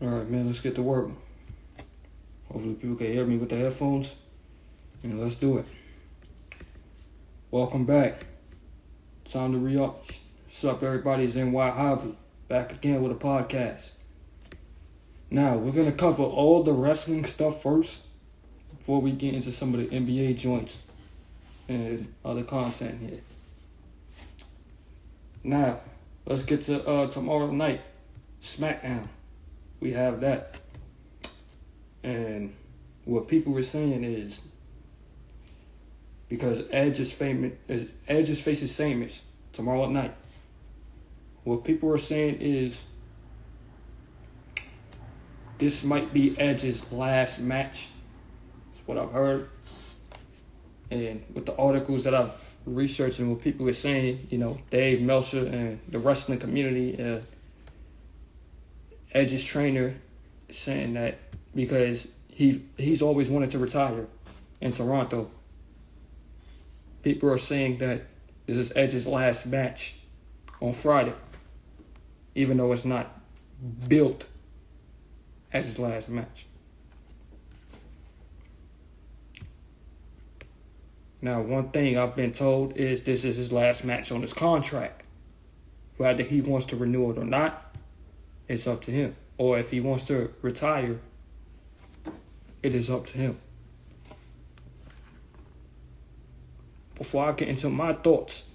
All right, man, let's get to work. Hopefully people can hear me with the headphones. And let's do it. Welcome back. Time to re-up. What's up, everybody? It's NY Harvey. Back again with a podcast. Now, we're going to cover all the wrestling stuff first before we get into some of the NBA joints and other content here. Now, let's get to tomorrow night. SmackDown. We have that. And what people were saying is, because Edge is faces Sheamus tomorrow night, what people are saying is this might be Edge's last match. That's what I've heard. And with the articles that I've researched and what people were saying, Dave Meltzer and the wrestling community, Edge's trainer is saying that because he's always wanted to retire in Toronto. People are saying that this is Edge's last match on Friday, even though it's not built as his last match. Now, one thing I've been told is this is his last match on his contract. Whether he wants to renew it or not, it's up to him. Or if he wants to retire, it is up to him. Before I get into my thoughts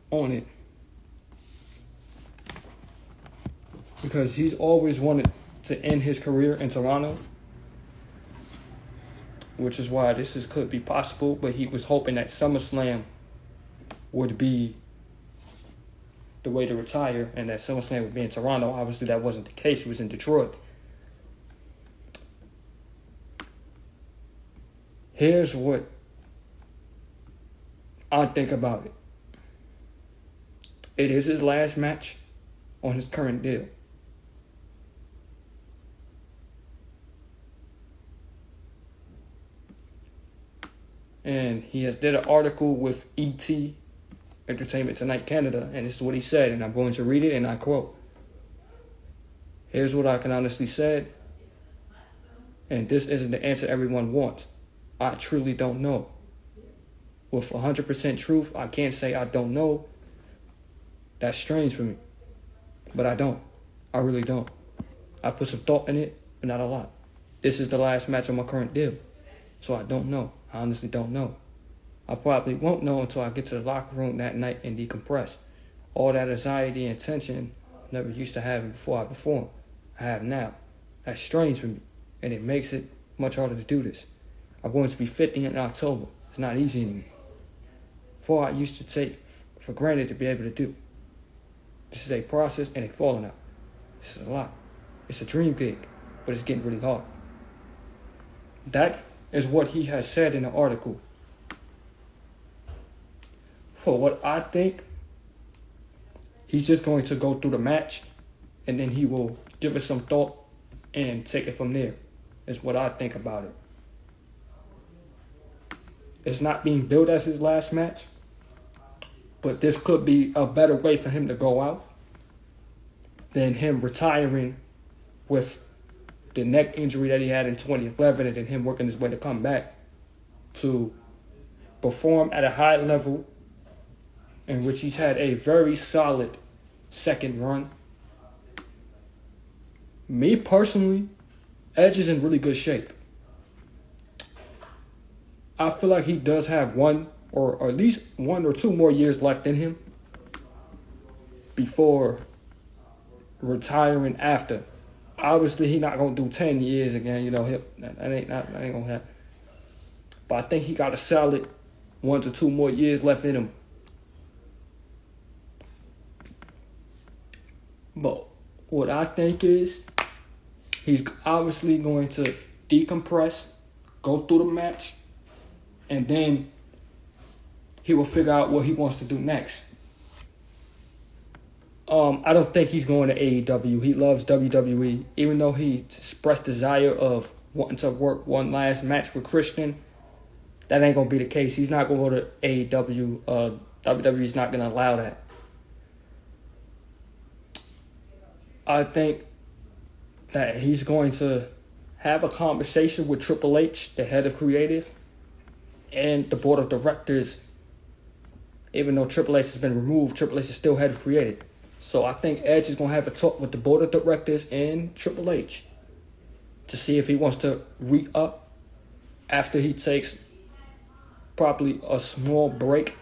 on it, because he's always wanted to end his career in Toronto, which is why this could be possible, but he was hoping that SummerSlam would be the way to retire and that SummerSlam would be in Toronto. Obviously, that wasn't the case. He was in Detroit. Here's what I think about it. It is his last match on his current deal. And he has did an article with ET, Entertainment Tonight Canada, and this is what he said, and I'm going to read it, and I quote, "Here's what I can honestly say, and this isn't the answer everyone wants. I truly don't know. With 100% truth, I can't say I don't know. That's strange for me, but I don't. I really don't. I put some thought in it, but not a lot. This is the last match on my current deal, so I don't know. I honestly don't know. I probably won't know until I get to the locker room that night and decompress. All that anxiety and tension I never used to have before I perform, I have now. That's strange for me, and it makes it much harder to do this. I'm going to be 50 in October. It's not easy anymore. Before I used to take for granted to be able to do. This is a process and a falling out. This is a lot. It's a dream gig, but it's getting really hard." That is what he has said in the article. For what I think, he's just going to go through the match and then he will give it some thought and take it from there, is what I think about it. It's not being billed as his last match, but this could be a better way for him to go out than him retiring with the neck injury that he had in 2011 and then him working his way to come back to perform at a high level in which he's had a very solid second run. Me personally, Edge is in really good shape. I feel like he does have one or at least 1 or 2 more years left in him before retiring after. Obviously, he's not going to do 10 years again. That ain't going to happen. But I think he got a solid 1 to 2 more years left in him. But what I think is he's obviously going to decompress, go through the match, and then he will figure out what he wants to do next. I don't think he's going to AEW. He loves WWE. Even though he expressed desire of wanting to work one last match with Christian, that ain't going to be the case. He's not going to go to AEW. WWE's not going to allow that. I think that he's going to have a conversation with Triple H, the head of creative, and the board of directors. Even though Triple H has been removed, Triple H is still head of creative. So I think Edge is going to have a talk with the board of directors and Triple H to see if he wants to re-up after he takes probably a small break.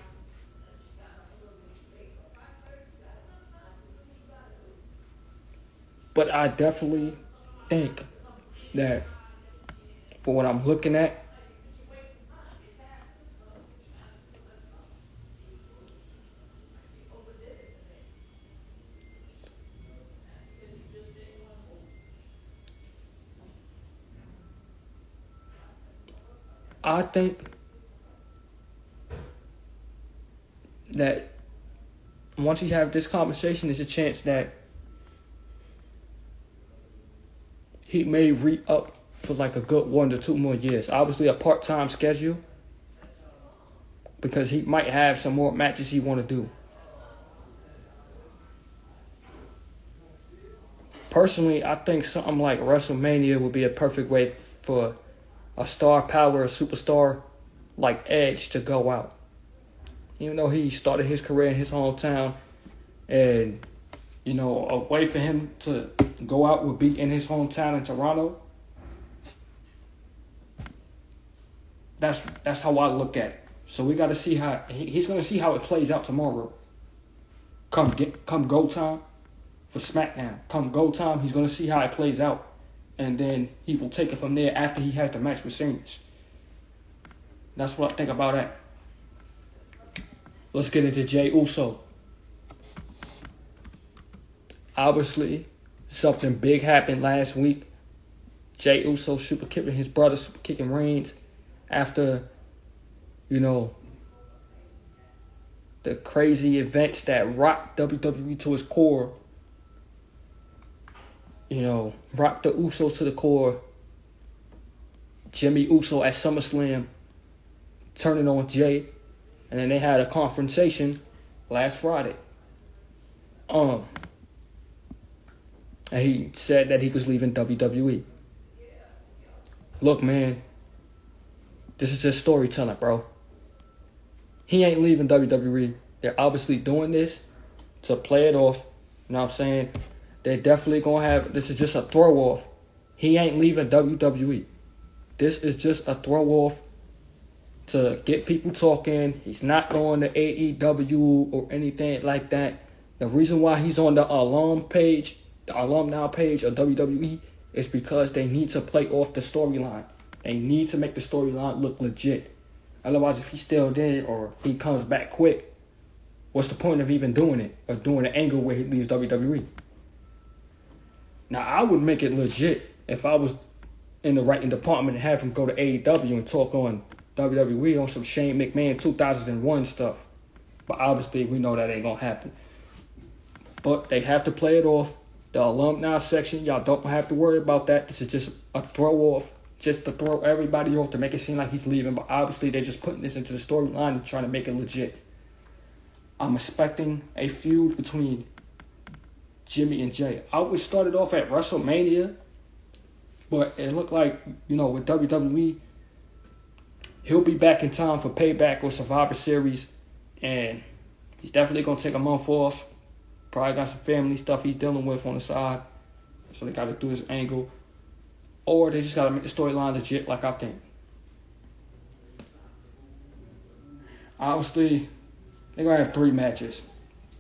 But I definitely think that for what I'm looking at, I think that once you have this conversation, there's a chance that he may re-up for like a good 1 to 2 more years. Obviously a part-time schedule, because he might have some more matches he want to do. Personally, I think something like WrestleMania would be a perfect way for a star power, a superstar like Edge to go out. Even though he started his career in his hometown, and a way for him to go out would be in his hometown in Toronto. That's how I look at it. So we got to see how he's going to see how it plays out tomorrow. Come go time for SmackDown. Come go time, he's going to see how it plays out, and then he will take it from there after he has the match with Sheamus. That's what I think about that. Let's get into Jey Uso. Obviously, something big happened last week. Jey Uso super kicking his brother, super kicking Reigns after, the crazy events that rocked WWE to its core. Rocked the Usos to the core. Jimmy Uso at SummerSlam turning on Jey. And then they had a confrontation last Friday. And he said that he was leaving WWE. Look, man, this is just storytelling, bro. He ain't leaving WWE. They're obviously doing this to play it off. You know what I'm saying? They're definitely going to have, this is just a throw off. He ain't leaving WWE. This is just a throw off to get people talking. He's not going to AEW or anything like that. The reason why he's on the alumni page of WWE is because they need to play off the storyline. They need to make the storyline look legit. Otherwise, if he's still dead or he comes back quick, what's the point of even doing it or doing an angle where he leaves WWE? Now, I would make it legit if I was in the writing department and have him go to AEW and talk on WWE on some Shane McMahon 2001 stuff. But obviously, we know that ain't going to happen. But they have to play it off. The alumni section, y'all don't have to worry about that. This is just a throw off, just to throw everybody off to make it seem like he's leaving. But obviously, they're just putting this into the storyline and trying to make it legit. I'm expecting a feud between Jimmy and Jey. I would start it off at WrestleMania, but it looked like, with WWE, he'll be back in time for Payback or Survivor Series, and he's definitely going to take a month off. Probably got some family stuff he's dealing with on the side, so they got to do this angle. Or they just got to make the storyline legit, like I think. Obviously, they're going to have 3 matches.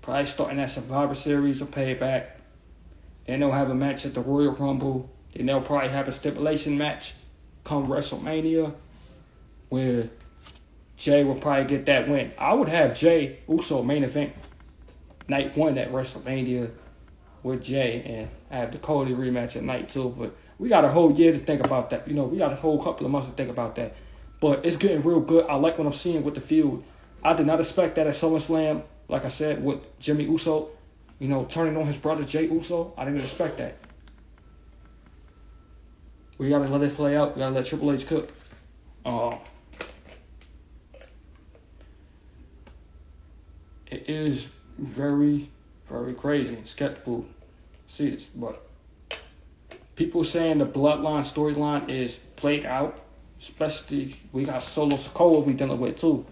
Probably starting at Survivor Series or Payback. Then they'll have a match at the Royal Rumble. Then they'll probably have a stipulation match come WrestleMania, where Jey will probably get that win. I would have Jey Uso main event night 1 at WrestleMania with Jey, and I have the Cody rematch at night 2. But we got a whole year to think about that. We got a whole couple of months to think about that. But it's getting real good. I like what I'm seeing with the feud. I did not expect that at SummerSlam, like I said, with Jimmy Uso, turning on his brother Jey Uso. I didn't expect that. We got to let it play out. We got to let Triple H cook. It is very, very crazy and skeptical to see this, but People saying the Bloodline storyline is played out. Especially, we got Solo Sikoa we dealing with too.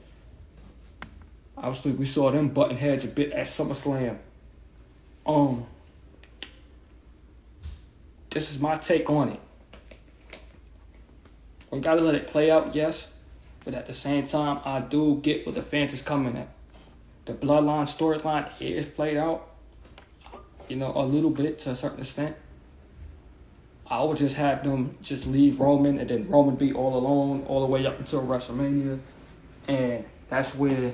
Obviously, we saw them button heads a bit at SummerSlam. This is my take on it. We gotta let it play out, yes. But at the same time, I do get what the fans is coming at. The Bloodline storyline is played out, a little bit to a certain extent. I would just have them just leave Roman and then Roman be all alone all the way up until WrestleMania. And that's where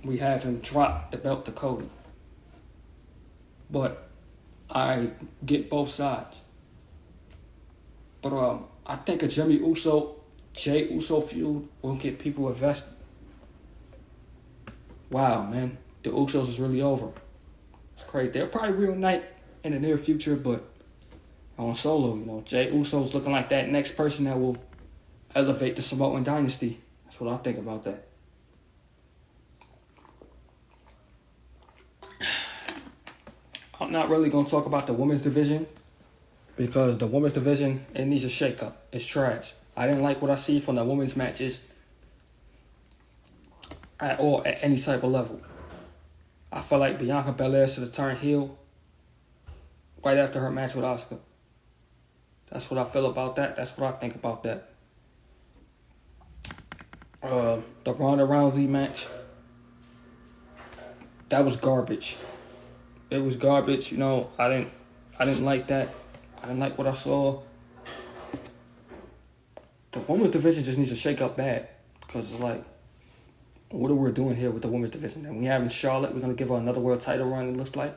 we have him drop the belt to Cody. But I get both sides. But I think a Jey Uso feud will get people invested. Wow, man. The Usos is really over. It's crazy. They'll probably reunite in the near future, but on Solo, Jey Uso's looking like that next person that will elevate the Samoan dynasty. That's what I think about that. I'm not really going to talk about the women's division because the women's division, it needs a shakeup. It's trash. I didn't like what I see from the women's matches at all, at any type of level. I feel like Bianca Belair should have turned heel right after her match with Asuka. That's what I feel about that. That's what I think about that. The Ronda Rousey match, that was garbage. It was garbage. I didn't like that. I didn't like what I saw. The women's division just needs to shake up bad because it's like, what are we doing here with the women's division? And we having Charlotte. We're gonna give her another world title run. It looks like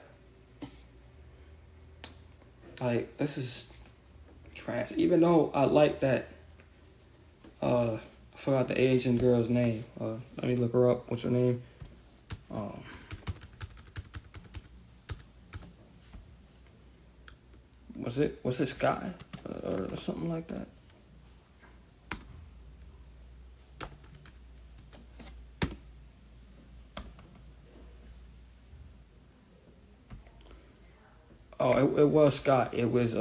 this is trash. Even though I like that. I forgot the Asian girl's name. Let me look her up. What's her name? Was it Sky or something like that? Oh, it was Sky. It was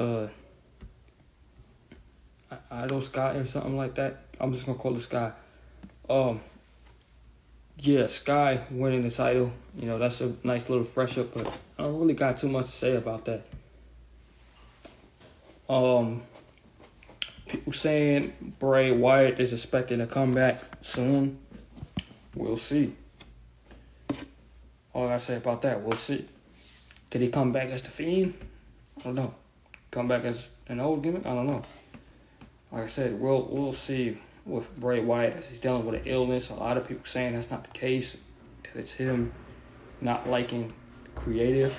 Idol Sky or something like that. I'm just gonna call it Sky. Yeah, Sky winning the title. That's a nice little fresh up, but I don't really got too much to say about that. People saying Bray Wyatt is expecting to come back soon. We'll see. All I gotta say about that, we'll see. Could he come back as the Fiend? I don't know. Come back as an old gimmick? I don't know. Like I said, we'll see with Bray Wyatt as he's dealing with an illness. A lot of people saying that's not the case. That it's him not liking creative.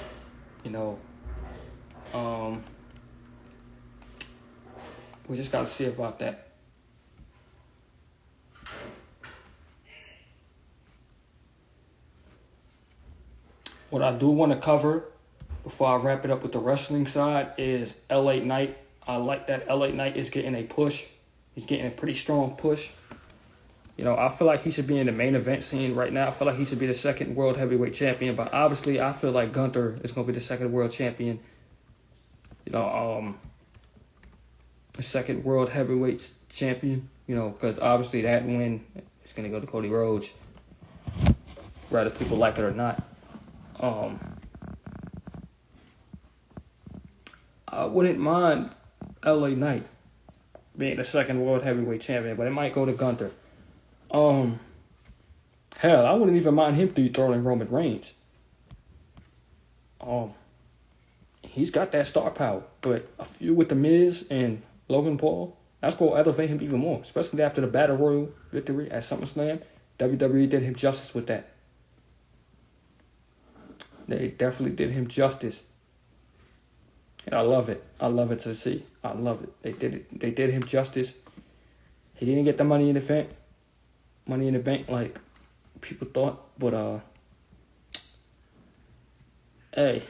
We just got to see about that. What I do want to cover before I wrap it up with the wrestling side is LA Knight. I like that LA Knight is getting a push. He's getting a pretty strong push. I feel like he should be in the main event scene right now. I feel like he should be the second world heavyweight champion. But obviously, I feel like Gunther is going to be the second world champion. The second world heavyweight champion. Because obviously that win is going to go to Cody Rhodes, whether people like it or not. I wouldn't mind LA Knight being the second world heavyweight champion, but it might go to Gunther. Hell, I wouldn't even mind him dethroning Roman Reigns. He's got that star power, but a feud with The Miz and Logan Paul, that's going to elevate him even more, especially after the Battle Royal victory at SummerSlam. WWE did him justice with that. They definitely did him justice. And I love it. I love it to see. I love it. They did it. They did him justice. He didn't get the Money in the Bank like people thought, but hey,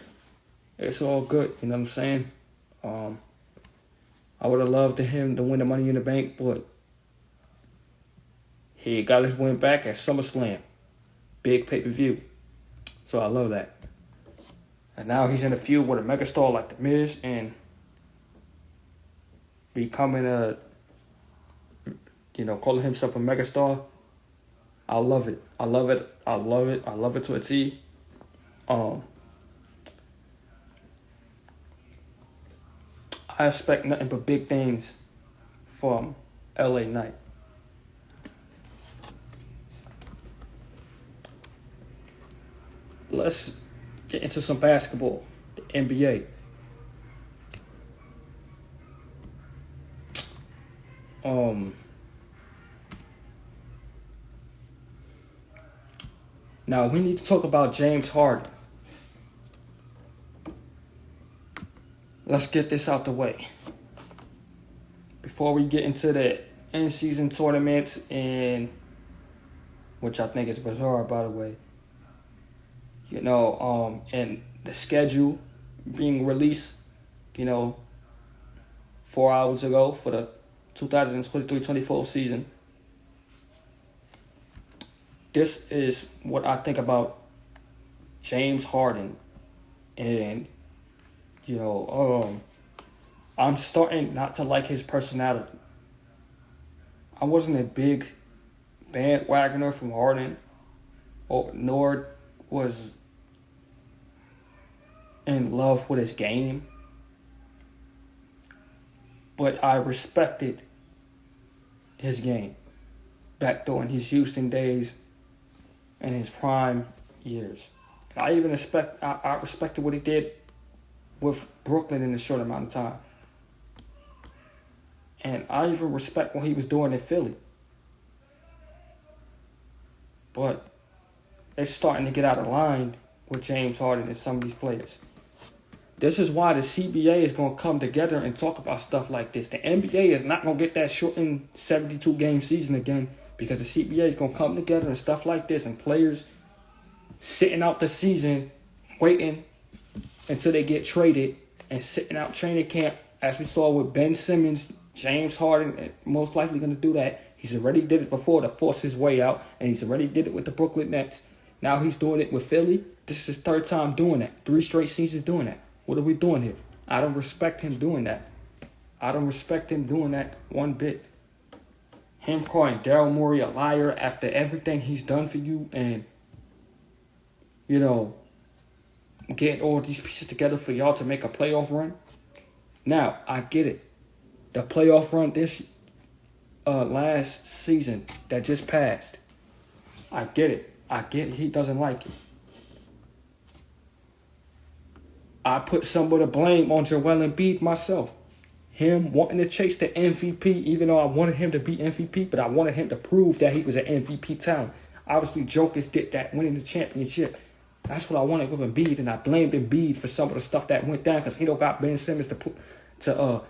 it's all good. You know what I'm saying? I would have loved him to win the Money in the Bank, but he got his win back at SummerSlam. Big pay-per-view. So I love that. And now he's in a feud with a megastar like The Miz, and becoming calling himself a megastar. I love it. I love it. I love it. I love it to a T. I expect nothing but big things from LA Knight. Let's get into some basketball. The NBA. Now we need to talk about James Harden. Let's get this out the way. Before we get into the in-season tournaments, and which I think is bizarre, by the way. And the schedule being released, 4 hours ago for the 2023-24 season. This is what I think about James Harden. And, I'm starting not to like his personality. I wasn't a big bandwagoner from Harden, nor was in love with his game. But I respected his game back during his Houston days and his prime years. I respected what he did with Brooklyn in a short amount of time. And I even respect what he was doing in Philly. But it's starting to get out of line with James Harden and some of these players. This is why the CBA is going to come together and talk about stuff like this. The NBA is not going to get that shortened 72-game season again because the CBA is going to come together and stuff like this, and players sitting out the season, waiting until they get traded and sitting out training camp, as we saw with Ben Simmons. James Harden most likely going to do that. He's already did it before to force his way out, and he's already did it with the Brooklyn Nets. Now he's doing it with Philly. This is his third time doing that. 3 straight seasons doing that. What are we doing here? I don't respect him doing that. I don't respect him doing that one bit. Him calling Daryl Morey a liar after everything he's done for you, and, getting all these pieces together for y'all to make a playoff run. Now, I get it. The playoff run this last season that just passed. I get it. He doesn't like it. I put some of the blame on Joel Embiid myself. Him wanting to chase the MVP, even though I wanted him to be MVP, but I wanted him to prove that he was an MVP talent. Obviously, Jokic did that, winning the championship. That's what I wanted with Embiid, and I blamed Embiid for some of the stuff that went down because he don't got Ben Simmons to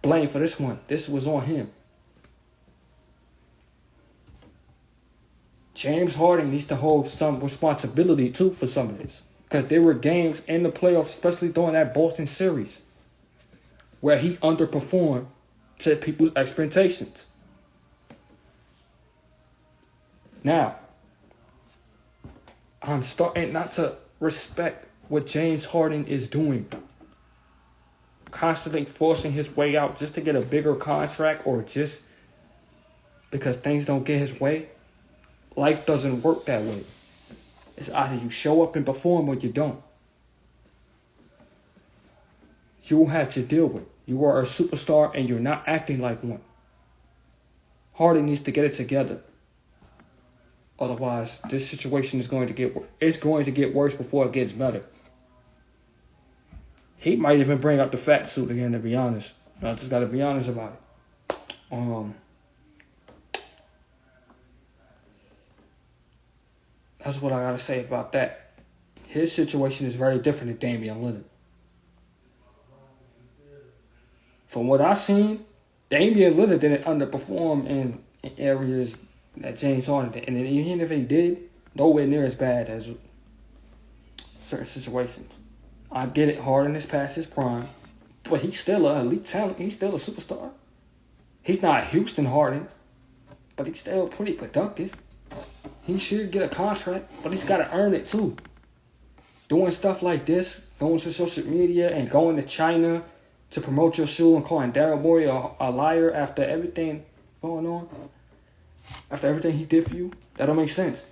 blame for this one. This was on him. James Harden needs to hold some responsibility, too, for some of this. Because there were games in the playoffs, especially during that Boston series, where he underperformed to people's expectations. Now, I'm starting not to respect what James Harden is doing. Constantly forcing his way out just to get a bigger contract, or just because things don't get his way. Life doesn't work that way. It's either you show up and perform or you don't. You have to deal with it. You are a superstar and you're not acting like one. Harden needs to get it together. Otherwise, this situation is going to get worse before it gets better. He might even bring up the fat suit again, to be honest. I just got to be honest about it. That's what I got to say about that. His situation is very different than Damian Lillard. From what I've seen, Damian Lillard didn't underperform in areas that James Harden did. And even if he did, nowhere near as bad as certain situations. I get it, Harden is past his prime, but he's still an elite talent. He's still a superstar. He's not Houston Harden, but he's still pretty productive. He should get a contract, but he's got to earn it too. Doing stuff like this, going to social media and going to China to promote your shoe and calling Daryl Morey a liar after everything going on, after everything he did for you, that don't make sense.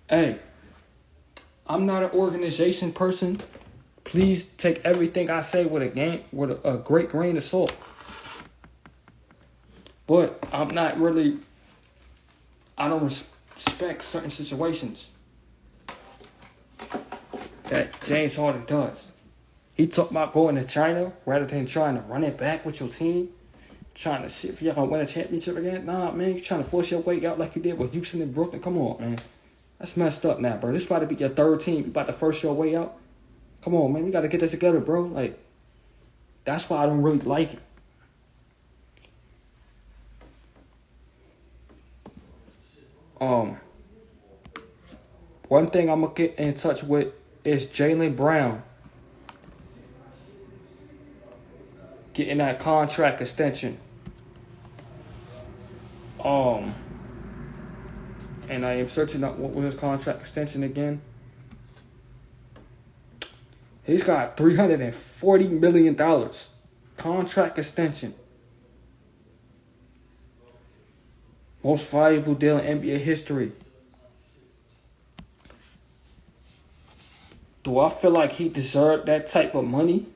Hey, I'm not an organization person. Please take everything I say with a great grain of salt. But I'm not really. I don't respect certain situations that James Harden does. He talked about going to China rather than trying to run it back with your team, trying to see if you're gonna win a championship again. Nah, man, you're trying to force your way out like you did with Houston and Brooklyn. Come on, man. That's messed up now, bro. This about to be your third team. You about to force your way out. Come on, man. We got to get this together, bro. Like, that's why I don't really like it. One thing I'm going to get in touch with is Jaylen Brown getting that contract extension. And I am searching up what was his contract extension again. He's got $340 million contract extension. Most valuable deal in NBA history. Do I feel like he deserved that type of money?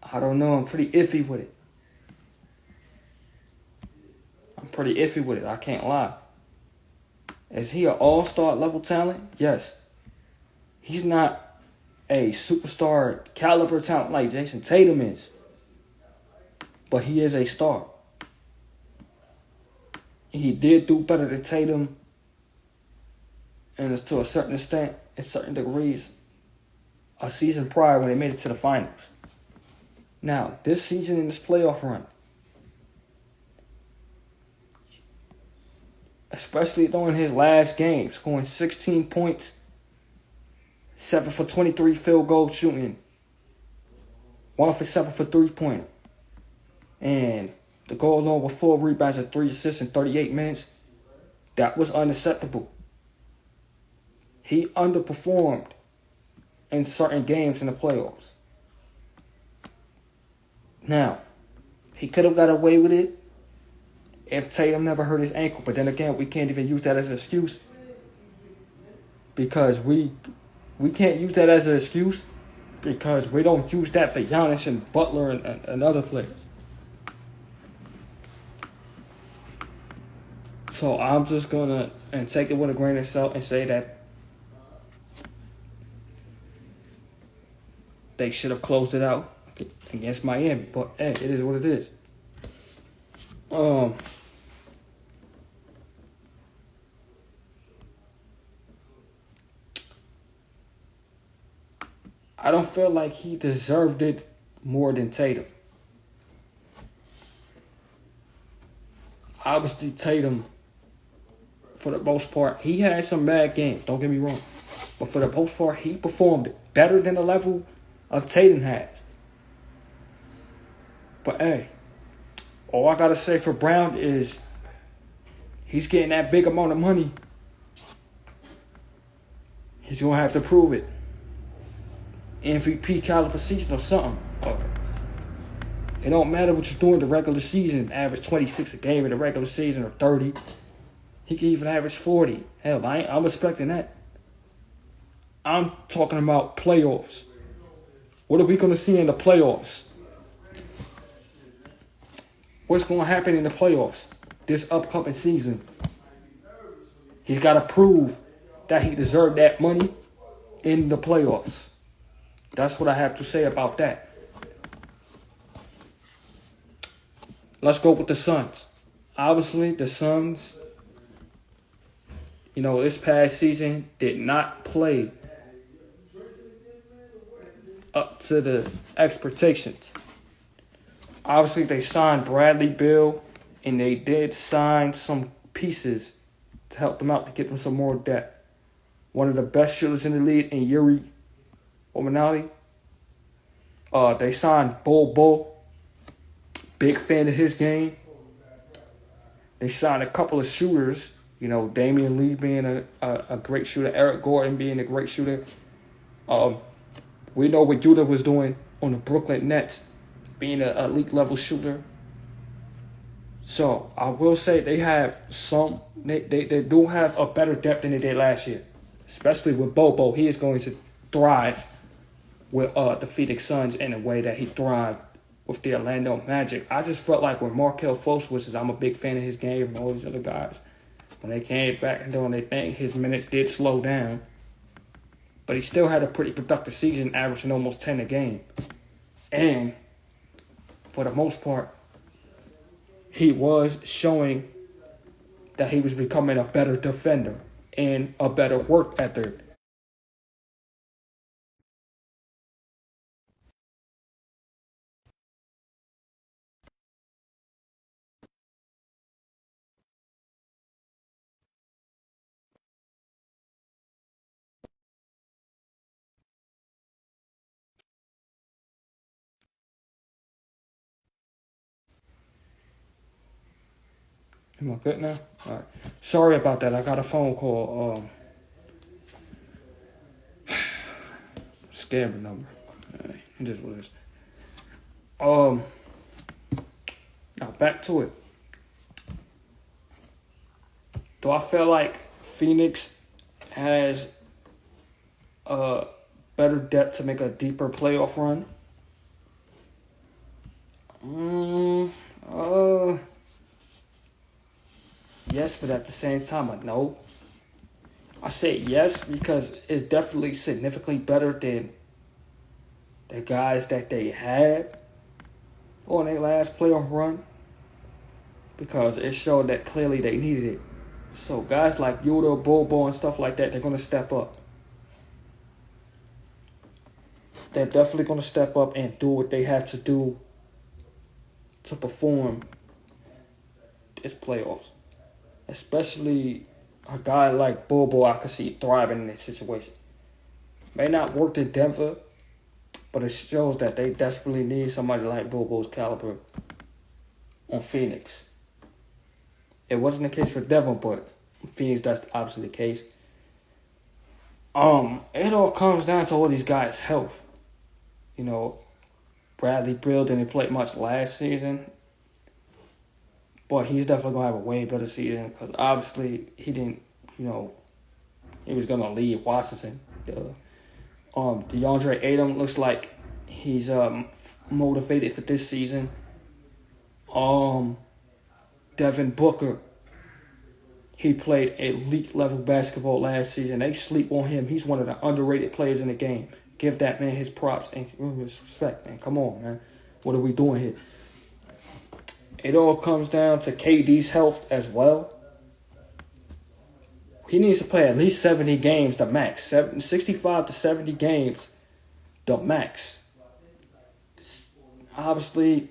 I don't know. I'm pretty iffy with it. I can't lie. Is he an all-star level talent? Yes. He's not a superstar caliber talent like Jason Tatum is. But he is a star. He did do better than Tatum, and it's to a certain extent, in certain degrees, a season prior when they made it to the finals. Now, this season in this playoff run, especially during his last game, scoring 16 points, 7 for 23 field goal shooting, 1 for 7 for three-pointer, and the goal line with 4 rebounds and 3 assists in 38 minutes, that was unacceptable. He underperformed in certain games in the playoffs. Now, he could have got away with it if Tatum never hurt his ankle. But then again, we can't even use that as an excuse. Because we can't use that as an excuse because we don't use that for Giannis and Butler and other players. So I'm just going to take it with a grain of salt and say that they should have closed it out against Miami. But, hey, it is what it is. I don't feel like he deserved it more than Tatum. Obviously, Tatum, for the most part, he had some bad games. Don't get me wrong. But for the most part, he performed better than the level of Tatum has. But, hey, all I got to say for Brown is he's getting that big amount of money. He's going to have to prove it. MVP caliber season or something. It don't matter what you're doing in the regular season. Average 26 a game in the regular season or 30. He can even average 40. Hell, I'm expecting that. I'm talking about playoffs. What are we going to see in the playoffs? What's going to happen in the playoffs this upcoming season? He's got to prove that he deserved that money in the playoffs. That's what I have to say about that. Let's go with the Suns. Obviously, the Suns, this past season did not play up to the expectations. Obviously, they signed Bradley Beal, and they did sign some pieces to help them out to get them some more depth. One of the best shooters in the league in Yuri Ominati. They signed Bol. Big fan of his game. They signed a couple of shooters. Damian Lee being a great shooter. Eric Gordon being a great shooter. We know what Judah was doing on the Brooklyn Nets, being an elite level shooter. So I will say they have they do have a better depth than they did last year, especially with Bobo. He is going to thrive with the Phoenix Suns in a way that he thrived with the Orlando Magic. I just felt like when Markelle Fultz, which is I'm a big fan of his game and all these other guys, when they came back and doing their thing, his minutes did slow down. But he still had a pretty productive season, averaging almost 10 a game. And for the most part, he was showing that he was becoming a better defender and a better work ethic. Am I good now? All right. Sorry about that. I got a phone call. Scammer number. All right. It is what it is. Now back to it. Do I feel like Phoenix has a better depth to make a deeper playoff run? Yes, but at the same time, I no. I say yes because it's definitely significantly better than the guys that they had on their last playoff run, because it showed that clearly they needed it. So guys like Yuta, Bobo, and stuff like that, they're going to step up. They're definitely going to step up and do what they have to do to perform this playoffs. Especially a guy like Bobo, I could see thriving in this situation. May not work in Denver, but it shows that they desperately need somebody like Bobo's caliber on Phoenix. It wasn't the case for Denver, but Phoenix, that's obviously the case. It all comes down to all these guys' health. You know, Bradley Beal didn't play much last season, but he's definitely going to have a way better season because obviously he didn't, he was going to leave Washington. DeAndre Ayton looks like he's motivated for this season. Devin Booker, he played elite level basketball last season. They sleep on him. He's one of the underrated players in the game. Give that man his props and his respect, man. Come on, man. What are we doing here? It all comes down to KD's health as well. He needs to play at least 70 games, the max. 65 to 70 games, the max. Obviously,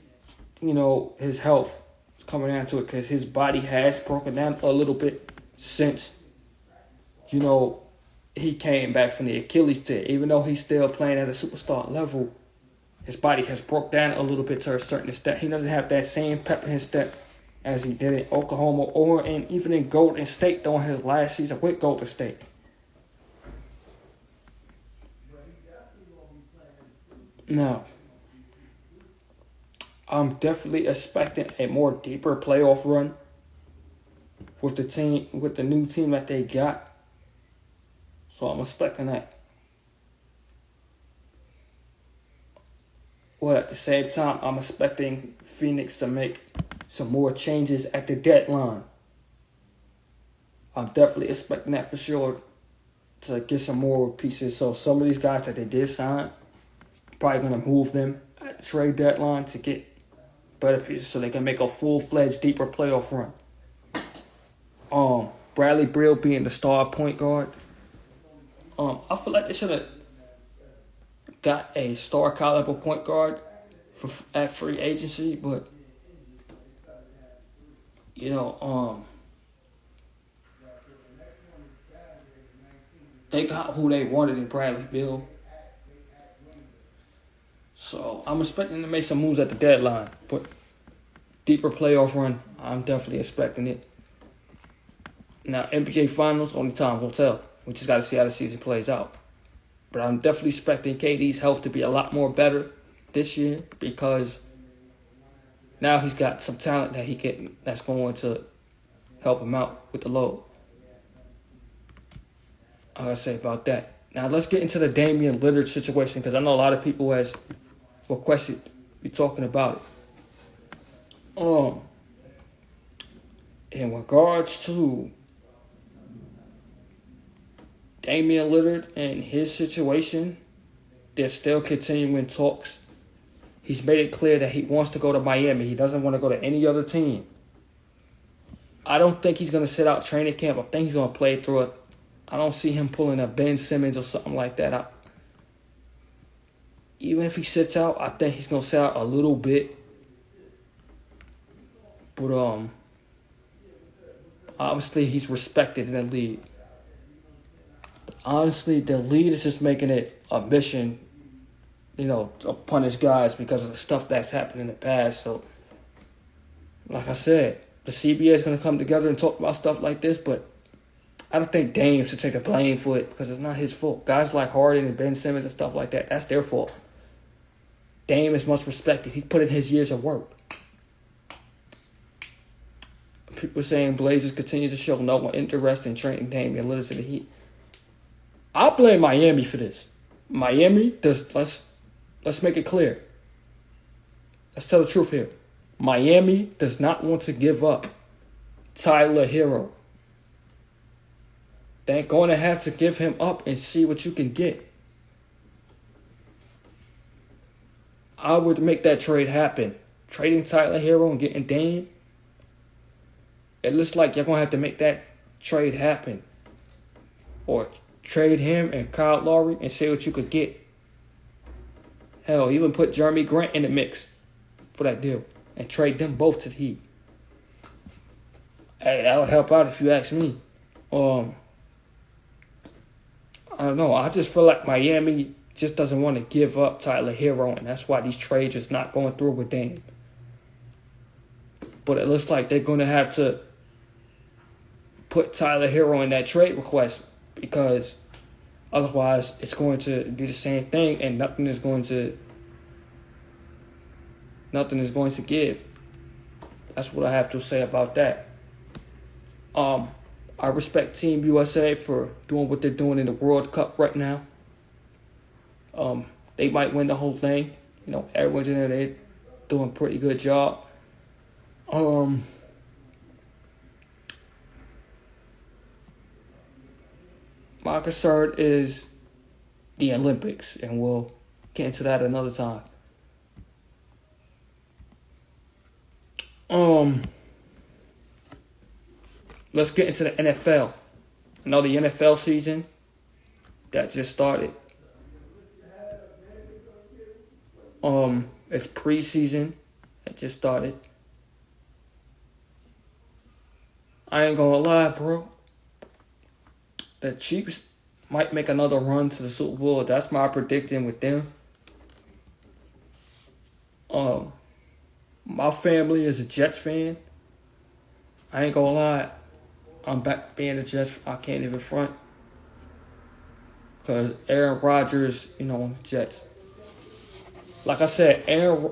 his health is coming down to it because his body has broken down a little bit since, he came back from the Achilles tear. Even though he's still playing at a superstar level, his body has broke down a little bit to a certain extent. He doesn't have that same pep in his step as he did in Oklahoma or even in Golden State during his last season with Golden State. Now, I'm definitely expecting a more deeper playoff run with the new team that they got. So I'm expecting that. Well, at the same time, I'm expecting Phoenix to make some more changes at the deadline. I'm definitely expecting that for sure, to get some more pieces. So some of these guys that they did sign, probably going to move them at the trade deadline to get better pieces so they can make a full-fledged, deeper playoff run. Bradley Beal being the star point guard. I feel like they should have got a star caliber point guard at free agency, but they got who they wanted in Bradley Beal. So I'm expecting to make some moves at the deadline, but deeper playoff run, I'm definitely expecting it. Now NBA Finals, only time will tell. We just got to see how the season plays out. But I'm definitely expecting KD's health to be a lot more better this year because now he's got some talent that's going to help him out with the load. I gotta say about that. Now let's get into the Damian Lillard situation because I know a lot of people has requested me talking about it. In regards to Damian Lillard and his situation, they're still continuing talks. He's made it clear that he wants to go to Miami. He doesn't want to go to any other team. I don't think he's going to sit out training camp. I think he's going to play through it. I don't see him pulling a Ben Simmons or something like that. Even if he sits out, I think he's going to sit out a little bit. But obviously he's respected in the league. Honestly, the league is just making it a mission, to punish guys because of the stuff that's happened in the past. So, like I said, the CBA is going to come together and talk about stuff like this, but I don't think Dame should take the blame for it because it's not his fault. Guys like Harden and Ben Simmons and stuff like that, that's their fault. Dame is much respected. He put in his years of work. People saying Blazers continue to show no interest in trading Damian Lillard to the Heat. I blame Miami for this. Miami does. Let's make it clear. Let's tell the truth here. Miami does not want to give up Tyler Hero. They're going to have to give him up and see what you can get. I would make that trade happen. Trading Tyler Hero and getting Dame. It looks like you're going to have to make that trade happen. Or trade him and Kyle Lowry and see what you could get. Hell, even put Jeremy Grant in the mix for that deal. And trade them both to the Heat. Hey, that would help out if you ask me. I don't know. I just feel like Miami just doesn't want to give up Tyler Hero. And that's why these trades is not going through with Dame. But it looks like they're going to have to put Tyler Hero in that trade request because otherwise it's going to be the same thing and nothing is going to give. That's what I have to say about that. I respect Team USA for doing what they're doing in the World Cup right now. They might win the whole thing. Everyone's in there, they're doing a pretty good job. My concern is the Olympics, and we'll get into that another time. Let's get into the NFL. I know the NFL season that just started. It's preseason that just started. I ain't gonna lie, bro. The Chiefs might make another run to the Super Bowl. That's my predicting with them. My family is a Jets fan. I ain't gonna lie. I'm back being a Jets. I can't even front. Because Aaron Rodgers, Jets. Like I said,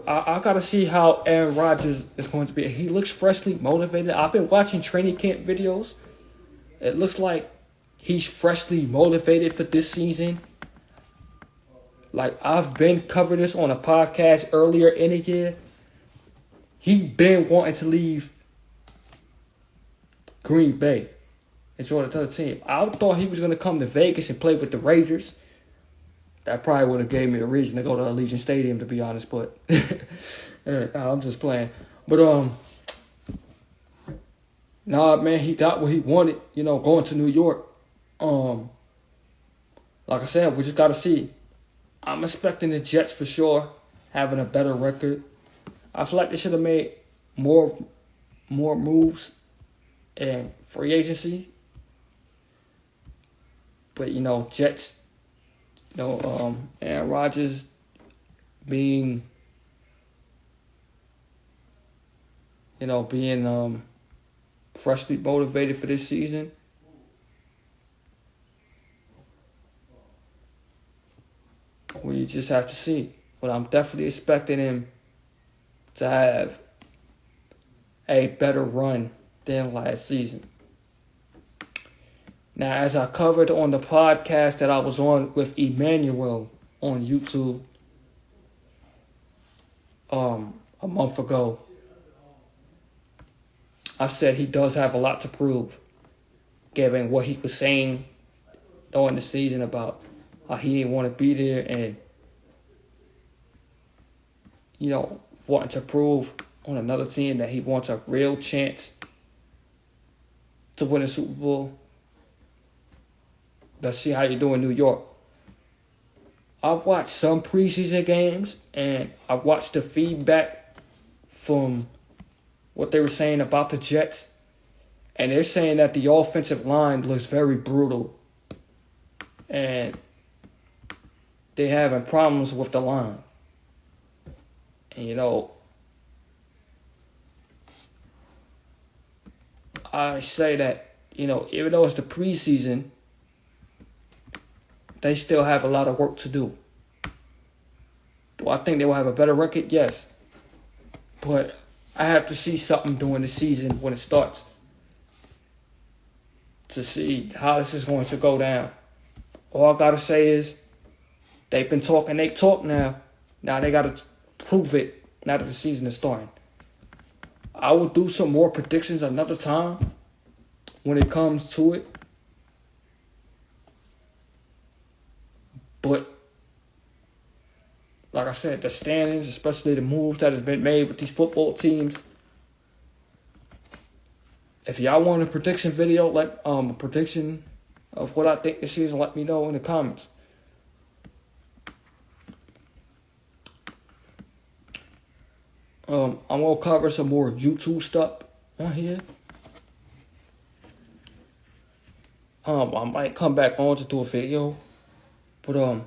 I got to see how Aaron Rodgers is going to be. He looks freshly motivated. I've been watching training camp videos. It looks like he's freshly motivated for this season. Like, I've been covering this on a podcast earlier in the year. He been wanting to leave Green Bay and join another team. I thought he was going to come to Vegas and play with the Raiders. That probably would have gave me a reason to go to Allegiant Stadium, to be honest, but I'm just playing. But, nah, man, he got what he wanted, going to New York. Like I said, we just got to see. I'm expecting the Jets for sure, having a better record. I feel like they should have made more moves in free agency. But, Jets, Aaron Rodgers being freshly motivated for this season. We just have to see. But I'm definitely expecting him to have a better run than last season. Now, as I covered on the podcast that I was on with Emmanuel on YouTube a month ago, I said he does have a lot to prove, given what he was saying during the season about how he didn't want to be there and, wanting to prove on another team that he wants a real chance to win a Super Bowl. Let's see how you do in New York. I've watched some preseason games, and I watched the feedback from what they were saying about the Jets. And they're saying that the offensive line looks very brutal. And they're having problems with the line. And, I say that, even though it's the preseason, they still have a lot of work to do. Do I think they will have a better record? Yes. But I have to see something during the season when it starts to see how this is going to go down. All I got to say is they've been talking. They talk now. Now they got to prove it now that the season is starting. I will do some more predictions another time when it comes to it. But like I said, the standings, especially the moves that has been made with these football teams. If y'all want a prediction video, a prediction of what I think this season, let me know in the comments. I'm gonna cover some more YouTube stuff on here. I might come back on to do a video, but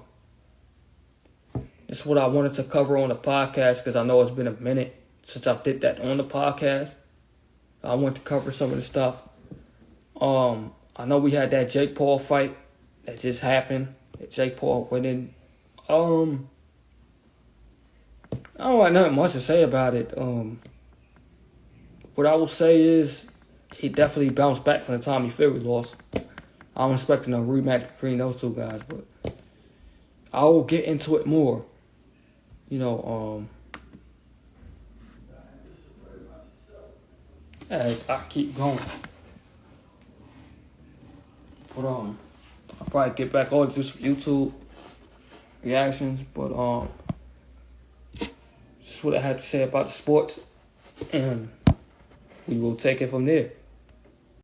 this is what I wanted to cover on the podcast because I know it's been a minute since I did that on the podcast. I want to cover some of the stuff. I know we had that Jake Paul fight that just happened. Jake Paul winning. I don't have nothing much to say about it. What I will say is he definitely bounced back from the Tommy Fury loss. I'm expecting a rematch between those two guys, but I will get into it more. As I keep going. But I'll probably get back on to do some YouTube reactions, but just what I had to say about the sports, and we will take it from there.